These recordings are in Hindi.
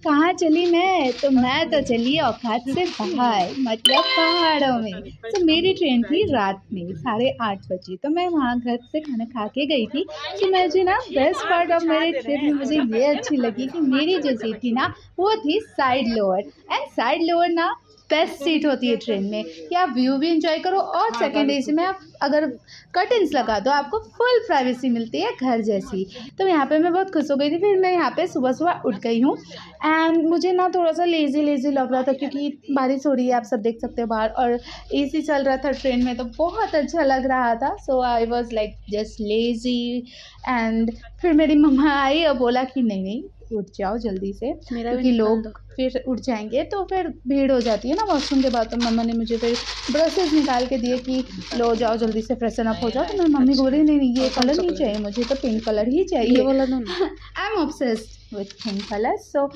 कहाँ चली मैं? तो मैं तो चली औकात से बाहर, मतलब पहाड़ों में। तो मेरी ट्रेन थी रात में 8:30 बजे, तो मैं वहाँ घर से खाना खा के गई थी। तो मुझे ना बेस्ट पार्ट ऑफ मेरे ट्रिप में मुझे ये अच्छी लगी कि मेरी जो सीट थी ना, वो थी side lower. And side lower ना बेस्ट सीट होती है ट्रेन में कि आप व्यू भी एंजॉय करो, और सेकंड एसी में आप अगर कर्टन्स लगा दो आपको फुल प्राइवेसी मिलती है घर जैसी। तो यहाँ पे मैं बहुत खुश हो गई थी। फिर मैं यहाँ पे सुबह-सुबह उठ गई हूँ एंड मुझे ना थोड़ा-सा लेज़ी-लेज़ी लग रहा था क्योंकि बारिश हो रही है, आप सब देख सकते हो बाहर, और एसी चल रहा था ट्रेन में, तो बहुत अच्छा लग रहा था। So I was like just lazy. And फिर मेरी मम्मा आई और बोला कि नहीं-नहीं उठ जाओ जल्दी से, क्योंकि लोग फिर उठ जाएँगे तो फिर भीड़ हो जाती है ना वॉशरूम के बाद। तो मम्मा ने मुझे फिर ब्रशेज़ निकाल के दिए कि लो जाओ जल्दी से फ्रेशन अप हो जाओ। तो मेरी मम्मी बोल रही नहीं-नहीं ये कलर नहीं चाहिए, मुझे तो पिंक कलर ही चाहिए। ये वाला दो ना। I am obsessed with pink colour. So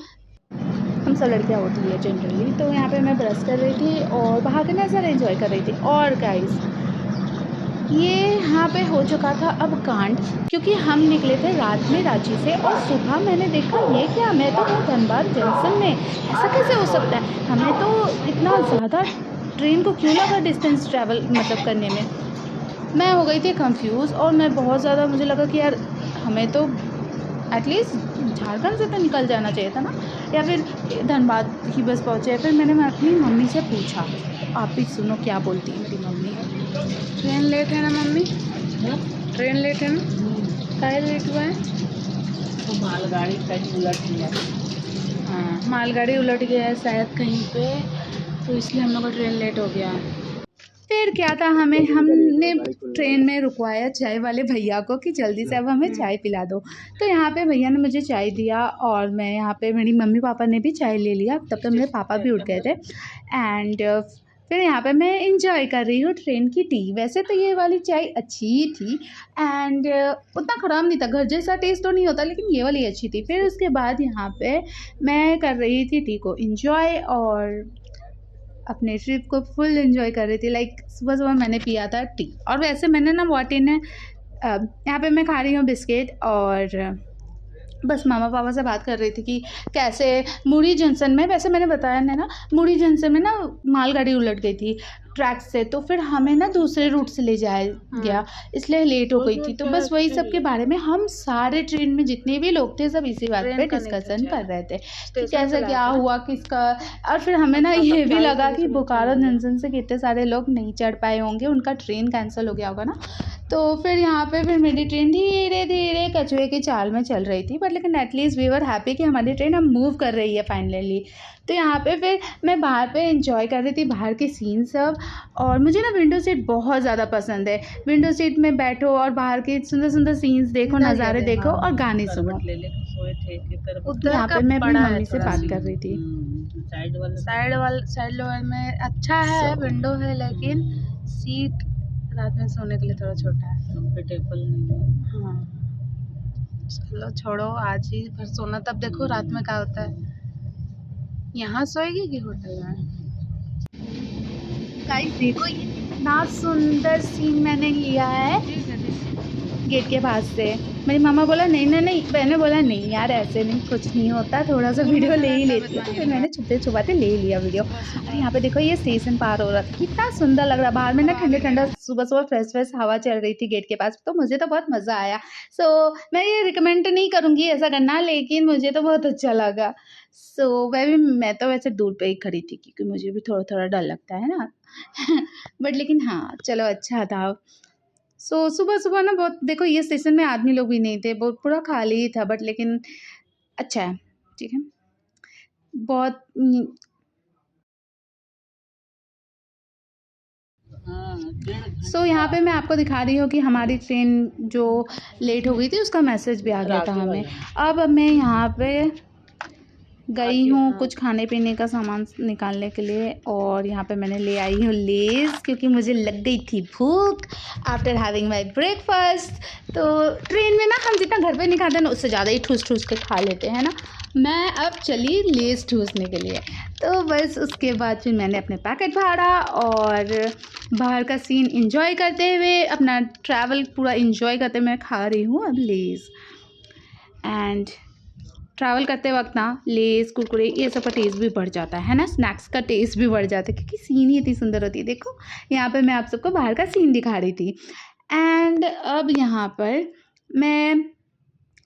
हम सब लड़कियाँ होती है जनरली। तो यहाँ पे मैं ब्रश कर रही थी और बाहर का नज़ारा एंजॉय कर रही थी। और गाइस ये यहाँ पे हो चुका था अब कांड, क्योंकि हम निकले थे रात में रांची से और सुबह मैंने देखा ये क्या, मैं तो हूँ धनबाद जंक्शन में, ऐसा कैसे हो सकता है? हमें तो इतना ज़्यादा ट्रेन को क्यों लगा डिस्टेंस ट्रैवल मतलब करने में। मैं हो गई थी कंफ्यूज और मैं बहुत ज़्यादा, मुझे लगा कि यार हमें तो एटलीस्ट झारखंड से तो निकल जाना चाहिए था ना, या फिर धनबाद ही बस पहुँचे। फिर मैंने अपनी मम्मी से पूछा, आप भी सुनो क्या बोलती है मेरी मम्मी। ट्रेन लेट है ना मम्मी? ट्रेन लेट है ना? काहे लेट हुआ है? तो मालगाड़ी कहीं उलट गया। हाँ, मालगाड़ी उलट गया है शायद कहीं पे, तो इसलिए हम लोग का ट्रेन लेट हो गया। फिर क्या था, हमने ट्रेन में रुकवाया चाय वाले भैया को कि जल्दी से अब हमें चाय पिला दो। तो यहाँ पे भैया ने मुझे चाय दिया और मैं यहाँ पे, मेरी मम्मी पापा ने भी चाय ले लिया। तब तक मेरे पापा भी उठ गए थे। एंड फिर यहाँ पे मैं इंजॉय कर रही हूँ ट्रेन की टी। वैसे तो ये वाली चाय अच्छी ही थी एंड उतना ख़राब नहीं था, घर जैसा टेस्ट तो नहीं होता, लेकिन ये वाली अच्छी थी। फिर उसके बाद यहाँ पे मैं कर रही थी टी को इंजॉय और अपने ट्रिप को फुल एंजॉय कर रही थी। लाइक सुबह-सुबह मैंने पिया था टी, और वैसे मैंने ना मॉर्टिन यहाँ पे मैं खा रही हूँ बिस्किट और बस मामा पापा से बात कर रही थी कि कैसे मुड़ी जंक्शन में, वैसे मैंने बताया नहीं ना, मुड़ी जंक्शन में ना मालगाड़ी उलट गई थी ट्रैक से, तो फिर हमें ना दूसरे रूट से ले जाया गया, इसलिए लेट हो गई थी। तो बस वही सब के बारे में हम सारे ट्रेन में जितने भी लोग थे सब इसी बात पे डिस्कशन कर रहे थे कि कैसे क्या हुआ किसका। और फिर हमें ना ये भी लगा कि बोकारो जंक्शन से कितने सारे लोग नहीं चढ़ पाए होंगे, उनका ट्रेन कैंसिल हो गया होगा ना। तो फिर यहाँ पे फिर मेरी ट्रेन धीरे धीरे कछुए की चाल में चल रही थी, बट लेकिन एटलीस्ट वी वर हैप्पी कि हमारी ट्रेन अब मूव कर रही है फाइनली। तो यहाँ पे फिर मैं बाहर पे एंजॉय कर रही थी बाहर के सीन सब, और मुझे ना विंडो सीट बहुत ज़्यादा पसंद है। विंडो सीट में बैठो और बाहर के सुंदर सुंदर सीन्स देखो, नज़ारे देखो और गाने सुनो। यहाँ पे मैं अपनी मम्मी से बात कर रही थी। साइड लोअर में अच्छा है, विंडो है, लेकिन सीट रात में सोने के लिए थोड़ा छोटा है, कंफर्टेबल नहीं है। हाँ, चलो छोड़ो, आज ही फिर सोना, तब देखो रात में क्या होता है। यहाँ सोएगी कि होटल में? गाइस देखो ये कितना सुंदर सीन मैंने लिया है गेट के पास से। मेरी मामा बोला नहीं नहीं नहीं, मैंने बोला नहीं यार ऐसे नहीं, कुछ नहीं होता, थोड़ा सा वीडियो ले ही लेती है। तो फिर मैंने छुपते छुपाते ले लिया वीडियो। और यहाँ पे देखो ये स्टेशन पार हो रहा था, कितना सुंदर लग रहा। बाहर में ना ठंडे ठंडा सुबह सुबह फ्रेश फ्रेश हवा चल रही थी गेट के पास, तो मुझे तो बहुत मज़ा आया। सो मैं ये रिकमेंड नहीं करूँगी ऐसा करना, लेकिन मुझे तो बहुत अच्छा लगा। सो मैं तो वैसे दूर पे ही खड़ी थी क्योंकि मुझे भी थोड़ा थोड़ा डर लगता है ना बट लेकिन हाँ चलो अच्छा था। सो सुबह-सुबह ना बहुत, देखो ये स्टेशन में आदमी लोग भी नहीं थे, बहुत पूरा खाली ही था, बट लेकिन अच्छा है, ठीक है। बहुत सो यहाँ पे मैं आपको दिखा रही हूँ कि हमारी ट्रेन जो लेट हो गई थी उसका मैसेज भी आ गया था हमें। अब मैं यहाँ पे गई हूँ कुछ खाने पीने का सामान निकालने के लिए, और यहाँ पे मैंने ले आई हूँ लेज़ क्योंकि मुझे लग गई थी भूख आफ्टर हैविंग माई ब्रेकफास्ट। तो ट्रेन में ना हम जितना घर पे नहीं खाते ना उससे ज़्यादा ही ठूस ठूस के खा लेते हैं ना। मैं अब चली लेज़ ठूसने के लिए, तो बस उसके बाद फिर मैंने अपने पैकेट फाड़ा और बाहर का सीन इंजॉय करते हुए अपना ट्रैवल पूरा इंजॉय करते हुए मैं खा रही हूँ अब लेज़। एंड ट्रैवल करते वक्त ना लेस कुरकुरे ये सब का टेस्ट भी बढ़ जाता है ना, स्नैक्स का टेस्ट भी बढ़ जाता है क्योंकि सीन ही इतनी सुंदर होती है। देखो यहाँ पे मैं आप सबको बाहर का सीन दिखा रही थी। एंड अब यहाँ पर मैं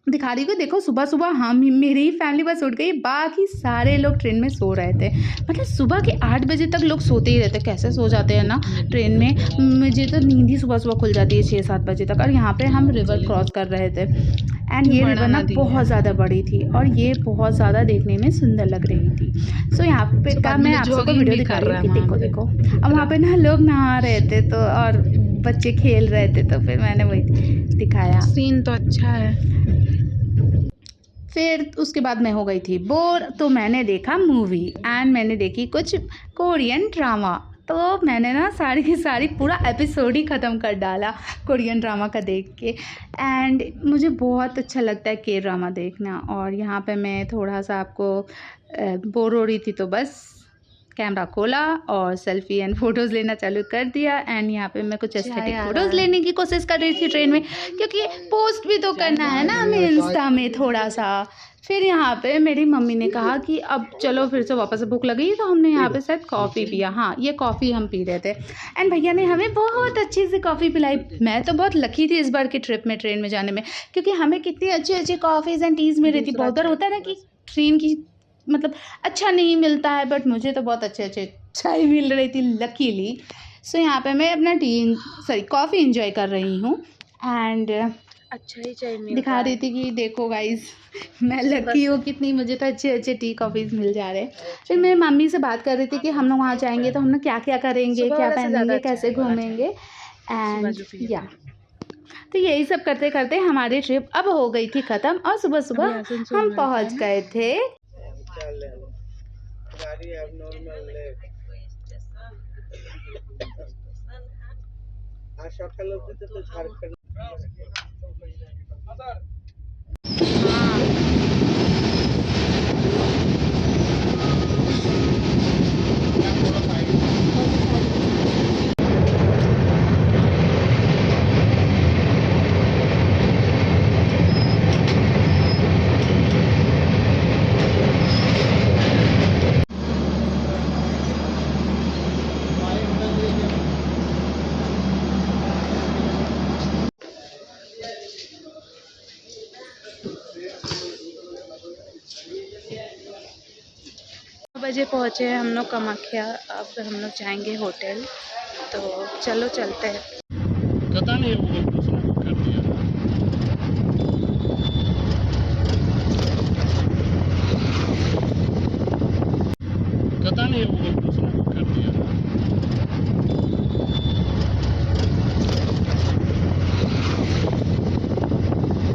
दिखा रही हूँ। देखो सुबह सुबह हम मेरी ही फैमिली बस उठ गई, बाकी सारे लोग ट्रेन में सो रहे थे। मतलब सुबह के 8 बजे तक लोग सोते ही रहते, कैसे सो जाते हैं ना ट्रेन में। मुझे तो नींद ही सुबह सुबह खुल जाती है 6-7 बजे तक। और यहाँ पे हम रिवर क्रॉस कर रहे थे एंड ये रिवर ना बहुत ज़्यादा बड़ी थी और ये बहुत ज़्यादा देखने में सुंदर लग रही थी। सो यहाँ पे का मैं आप सबको वीडियो दिखा रही हूँ कि देखो देखो। अब वहाँ पे ना लोग नहा रहे थे तो और बच्चे खेल रहे थे, तो फिर मैंने वही दिखाया। सीन तो अच्छा है। फिर उसके बाद मैं हो गई थी बोर, तो मैंने देखा मूवी एंड मैंने देखी कुछ कोरियन ड्रामा। तो मैंने ना सारी की सारी पूरा एपिसोड ही ख़त्म कर डाला कोरियन ड्रामा का देख के। एंड मुझे बहुत अच्छा लगता है के ड्रामा देखना। और यहाँ पे मैं थोड़ा सा आपको बोर हो रही थी तो बस कैमरा खोला और सेल्फी एंड फ़ोटोज़ लेना चालू कर दिया। एंड यहाँ पे मैं कुछ एस्थेटिक फ़ोटोज़ लेने की कोशिश कर रही थी ट्रेन में, क्योंकि पोस्ट भी तो करना है ना हमें इंस्टा में थोड़ा सा। फिर यहाँ पे मेरी मम्मी ने कहा कि अब चलो फिर से वापस से भूख लगी, तो हमने यहाँ पे शायद कॉफ़ी पिया। हाँ, ये कॉफ़ी हम पी रहे थे एंड भैया ने हमें बहुत अच्छी सी कॉफ़ी पिलाई। मैं तो बहुत लकी थी इस बार की ट्रिप में ट्रेन में जाने में, क्योंकि हमें कितनी अच्छी अच्छी कॉफ़ीज़ एंड टीज़ मिल रही थी। बहुत बार होता है ना कि ट्रेन की मतलब अच्छा नहीं मिलता है, बट मुझे तो बहुत अच्छे अच्छे चाय मिल रही थी लकीली। सो यहाँ पे मैं अपना कॉफ़ी इंजॉय कर रही हूँ एंड अच्छा ही चाहिए दिखा रही थी कि देखो गाइस मैं लकी हूँ कितनी, मुझे तो अच्छे अच्छे टी कॉफ़ीज़ मिल जा रहे हैं। फिर मैं मम्मी से बात कर रही थी कि हम लोग वहाँ जाएंगे तो हम लोग क्या क्या करेंगे, क्या पहनेंगे, कैसे घूमेंगे एंड या तो यही सब करते करते हमारी ट्रिप अब हो गई थी ख़त्म। और सुबह सुबह हम पहुँच गए थे बजे पहुँचे हम लोग कामाख्या। अब हम लोग जाएंगे होटल, तो चलो चलते हैं। पता नहीं वो दूसरा बुक कर दिया। पता नहीं वो दूसरा बुक कर दिया।